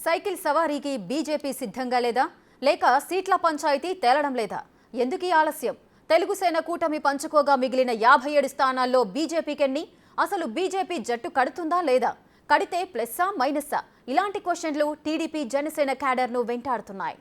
Cycle సవారీకి BJP సిద్ధంగా లేదా లేక సీట్ల పంచాయతీ తేలడం లేదా? ఎందుకీ ఆలస్యం? తెలుగు సేన కూటమి పంచుకోగా మిగిలిన 57 స్థానాల్లో బీజేపీకెన్ని? అసలు బీజేపీ జట్టు కడుతుందా లేదా? కడితే ప్లస్సా మైనస్సా? ఇలాంటి క్వశ్చన్లు టీడీపీ జనసేన క్యాడర్ను వెంటాడుతున్నాయి.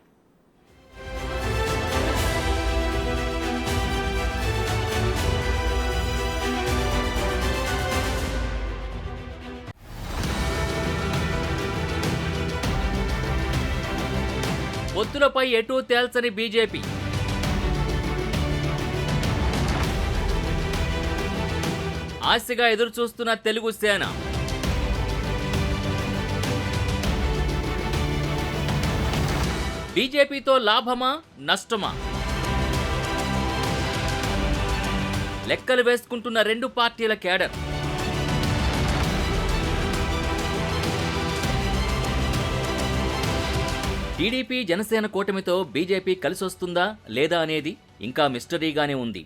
పొత్తులపై ఎటూ తేల్చని బీజేపీ. ఆశగా ఎదురుచూస్తున్న తెలుగు సేన. బీజేపీతో లాభమా నష్టమా? లెక్కలు వేసుకుంటున్న రెండు పార్టీల కేడర్. టీడీపీ జనసేన కూటమితో బీజేపీ కలిసొస్తుందా లేదా అనేది ఇంకా మిస్టరీగానే ఉంది.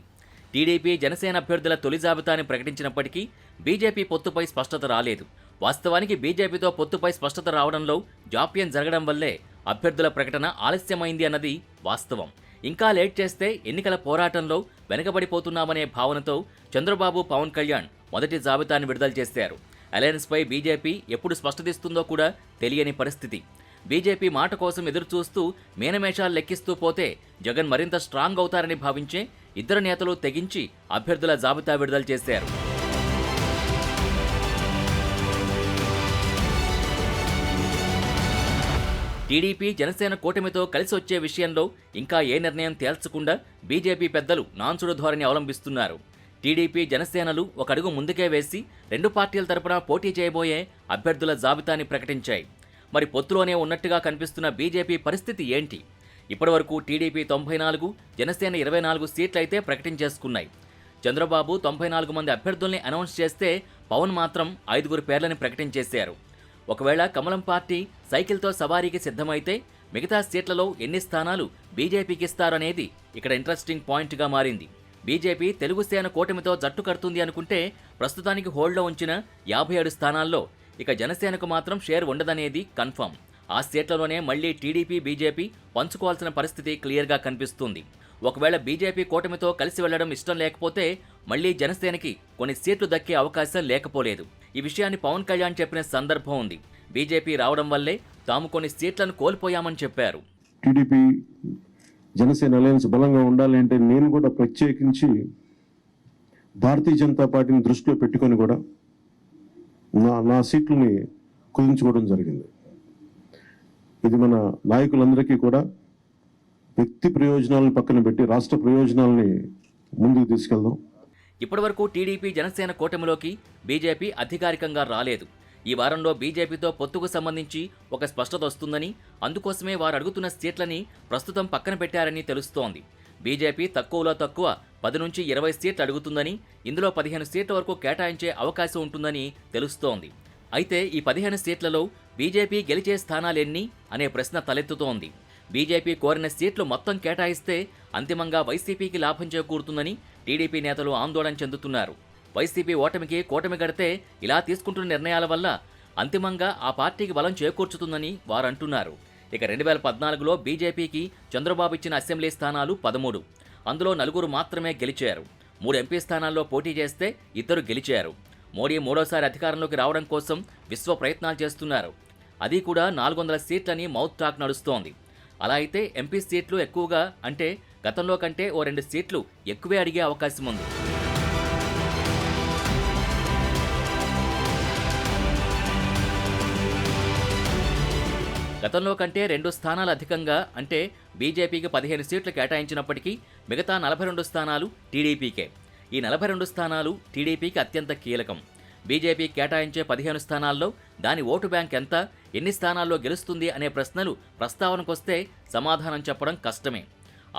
టీడీపీ జనసేన అభ్యర్థుల తొలి జాబితాని ప్రకటించినప్పటికీ బీజేపీ పొత్తుపై స్పష్టత రాలేదు. వాస్తవానికి బీజేపీతో పొత్తుపై స్పష్టత రావడంలో జాప్యం జరగడం వల్లే అభ్యర్థుల ప్రకటన ఆలస్యమైంది అన్నది వాస్తవం. ఇంకా లేట్ చేస్తే ఎన్నికల పోరాటంలో వెనకబడిపోతున్నామనే భావనతో చంద్రబాబు, పవన్ కళ్యాణ్ మొదటి జాబితాను విడుదల చేశారు. అలయన్స్పై బీజేపీ ఎప్పుడు స్పష్టతిస్తుందో కూడా తెలియని పరిస్థితి. బీజేపీ మాట కోసం ఎదురుచూస్తూ మేనమేషాలు లెక్కిస్తూ పోతే జగన్ మరింత స్ట్రాంగ్ అవుతారని భావించే ఇద్దరు నేతలు తెగించి అభ్యర్థుల జాబితా విడుదల చేశారు. టీడీపీ జనసేన కూటమితో కలిసి వచ్చే విషయంలో ఇంకా ఏ నిర్ణయం తేల్చకుండా బీజేపీ పెద్దలు నాన్సుడు ధోరణి అవలంబిస్తున్నారు. టీడీపీ జనసేనలు ఒక అడుగు ముందుకే వేసి రెండు పార్టీల తరపున పోటీ చేయబోయే అభ్యర్థుల జాబితాని ప్రకటించాయి. మరి పొత్తులోనే ఉన్నట్టుగా కనిపిస్తున్న బీజేపీ పరిస్థితి ఏంటి? ఇప్పటివరకు టీడీపీ 94, జనసేన 24 సీట్లయితే ప్రకటించేసుకున్నాయి. చంద్రబాబు 94 మంది అభ్యర్థుల్ని అనౌన్స్ చేస్తే పవన్ మాత్రం 5 పేర్లని ప్రకటించేశారు. ఒకవేళ కమలం పార్టీ సైకిల్తో సవారీకి సిద్ధమైతే మిగతా సీట్లలో ఎన్ని స్థానాలు బీజేపీకి ఇస్తారనేది ఇక్కడ ఇంట్రెస్టింగ్ పాయింట్గా మారింది. బీజేపీ తెలుగు సేన కూటమితో జట్టు కడుతుంది అనుకుంటే ప్రస్తుతానికి హోల్డ్లో ఉంచిన 57 స్థానాల్లో ఇక జనసేనకు మాత్రం షేర్ ఉండదనేది కన్ఫర్మ్. ఆ సీట్లలోనే మళ్లీ టీడీపీ, బీజేపీ పంచుకోవాల్సిన పరిస్థితి క్లియర్గా కనిపిస్తుంది. ఒకవేళ బీజేపీ కూటమితో కలిసి వెళ్లడం ఇష్టం లేకపోతే మళ్లీ జనసేనకి కొన్ని సీట్లు దక్కే అవకాశం లేకపోలేదు. ఈ విషయాన్ని పవన్ కళ్యాణ్ చెప్పిన సందర్భం ఉంది. బీజేపీ రావడం వల్లే తాము కొన్ని సీట్లను కోల్పోయామని చెప్పారు. టీడీపీ జనసేన అలయన్స్ బలంగా ఉండాలి అంటే నేను కూడా ప్రత్యేకించి భారతీయ జనతా పార్టీని దృష్టిలో పెట్టుకొని కూడా నా సీట్లని కుదించుకోవడం జరిగింది. ఇది మన నాయకులందరికీ కూడా వ్యక్తి ప్రయోజనాలను పక్కన పెట్టి రాష్ట్ర ప్రయోజనాలని ముందుకు తీసుకెళ్దాం. ఇప్పటివరకు టీడీపీ జనసేన కూటమిలోకి బీజేపీ అధికారికంగా రాలేదు. ఈ వారంలో బీజేపీతో పొత్తుకు సంబంధించి ఒక స్పష్టత వస్తుందని, అందుకోసమే వారు అడుగుతున్న సీట్లని ప్రస్తుతం పక్కన పెట్టారని తెలుస్తోంది. బీజేపీ తక్కువలో తక్కువ 10 నుంచి 20 సీట్లు అడుగుతుందని, ఇందులో 15 సీట్ల వరకు కేటాయించే అవకాశం ఉంటుందని తెలుస్తోంది. అయితే ఈ 15 సీట్లలో బీజేపీ గెలిచే స్థానాలెన్ని అనే ప్రశ్న తలెత్తుతోంది. బీజేపీ కోరిన సీట్లు మొత్తం కేటాయిస్తే అంతిమంగా వైసీపీకి లాభం చేకూరుతుందని టీడీపీ నేతలు ఆందోళన చెందుతున్నారు. వైసీపీ ఓటమికి కూటమి గడితే ఇలా తీసుకుంటున్న నిర్ణయాల వల్ల అంతిమంగా ఆ పార్టీకి బలం చేకూర్చుతుందని వారు అంటున్నారు. ఇక 2014లో బీజేపీకి చంద్రబాబు ఇచ్చిన అసెంబ్లీ స్థానాలు 13. అందులో 4 మాత్రమే గెలిచారు. 3 ఎంపీ స్థానాల్లో పోటీ చేస్తే 2 గెలిచారు. మోడీ మూడోసారి అధికారంలోకి రావడం కోసం విశ్వ ప్రయత్నాలు చేస్తున్నారు. అది కూడా 400 సీట్లని మౌత్ టాక్ నడుస్తోంది. అలా అయితే ఎంపీ సీట్లు ఎక్కువగా అంటే గతంలో కంటే ఓ 2 సీట్లు ఎక్కువే అడిగే అవకాశం ఉంది. గతంలో కంటే 2 స్థానాలు అధికంగా అంటే బీజేపీకి 15 సీట్లు కేటాయించినప్పటికీ మిగతా 42 స్థానాలు టీడీపీకే. ఈ 42 స్థానాలు టీడీపీకి అత్యంత కీలకం. బీజేపీ కేటాయించే 15 స్థానాల్లో దాని ఓటు బ్యాంక్ ఎంత, ఎన్ని స్థానాల్లో గెలుస్తుంది అనే ప్రశ్నలు ప్రస్తావనకొస్తే సమాధానం చెప్పడం కష్టమే.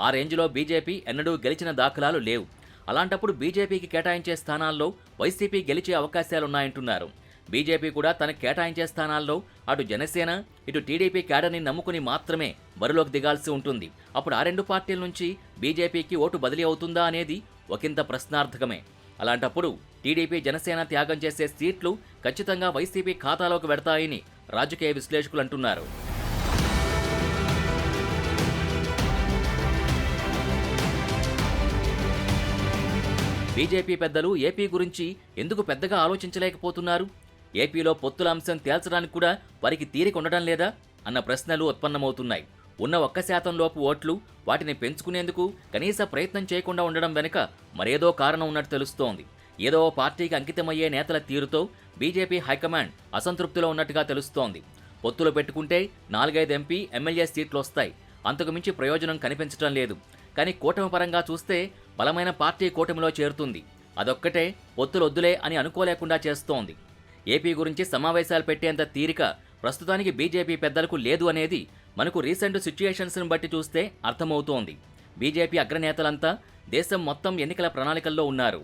ఆ రేంజ్లో బీజేపీ ఎన్నడూ గెలిచిన దాఖలాలు లేవు. అలాంటప్పుడు బీజేపీకి కేటాయించే స్థానాల్లో వైసీపీ గెలిచే అవకాశాలున్నాయంటున్నారు. బీజేపీ కూడా తనకు కేటాయించే స్థానాల్లో అటు జనసేన, ఇటు టీడీపీ క్యాడర్ని నమ్ముకుని మాత్రమే బరిలోకి దిగాల్సి ఉంటుంది. అప్పుడు ఆ రెండు పార్టీల నుంచి బీజేపీకి ఓటు బదిలీ అవుతుందా అనేది ఒకంత ప్రశ్నార్థకమే. అలాంటప్పుడు టీడీపీ జనసేన త్యాగం చేసే సీట్లు ఖచ్చితంగా వైసీపీ ఖాతాలోకి వెడతాయని రాజకీయ విశ్లేషకులు అంటున్నారు. బీజేపీ పెద్దలు ఏపీ గురించి ఎందుకు పెద్దగా ఆలోచించలేకపోతున్నారు? ఏపీలో పొత్తుల అంశం తేల్చడానికి కూడా వారికి తీరిక ఉండడం లేదా అన్న ప్రశ్నలు ఉత్పన్నమవుతున్నాయి. ఉన్న 1% లోపు ఓట్లు వాటిని పెంచుకునేందుకు కనీస ప్రయత్నం చేయకుండా ఉండడం వెనుక మరేదో కారణం ఉన్నట్టు తెలుస్తోంది. ఏదో పార్టీకి అంకితమయ్యే నేతల తీరుతో బీజేపీ హైకమాండ్ అసంతృప్తిలో ఉన్నట్టుగా తెలుస్తోంది. పొత్తులు పెట్టుకుంటే 4-5 ఎంపీ, ఎమ్మెల్యే సీట్లు వస్తాయి. అంతకుమించి ప్రయోజనం కనిపించడం లేదు. కానీ కూటమి పరంగా చూస్తే బలమైన పార్టీ కూటమిలో చేరుతుంది. అదొక్కటే పొత్తులొద్దులే అని అనుకోలేకుండా చేస్తోంది. ఏపీ గురించి సమావేశాలు పెట్టేంత తీరిక ప్రస్తుతానికి బీజేపీ పెద్దలకు లేదు అనేది మనకు రీసెంట్ సిచ్యుయేషన్స్ను బట్టి చూస్తే అర్థమవుతోంది. బీజేపీ అగ్రనేతలంతా దేశం మొత్తం ఎన్నికల ప్రణాళికల్లో ఉన్నారు.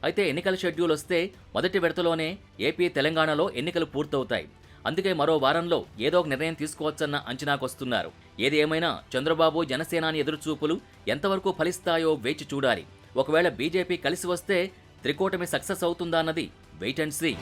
అయితే ఎన్నికల షెడ్యూల్ వస్తే మొదటి విడతలోనే ఏపీ, తెలంగాణలో ఎన్నికలు పూర్తవుతాయి. అందుకే మరో వారంలో ఏదో ఒక నిర్ణయం తీసుకోవచ్చన్న అంచనాకొస్తున్నారు. ఏది ఏమైనా చంద్రబాబు, జనసేనాని ఎదురుచూపులు ఎంతవరకు ఫలిస్తాయో వేచి చూడాలి. ఒకవేళ బీజేపీ కలిసి వస్తే త్రికూటమి సక్సెస్ అవుతుందా అన్నది వెయిట్ అండ్ సీ.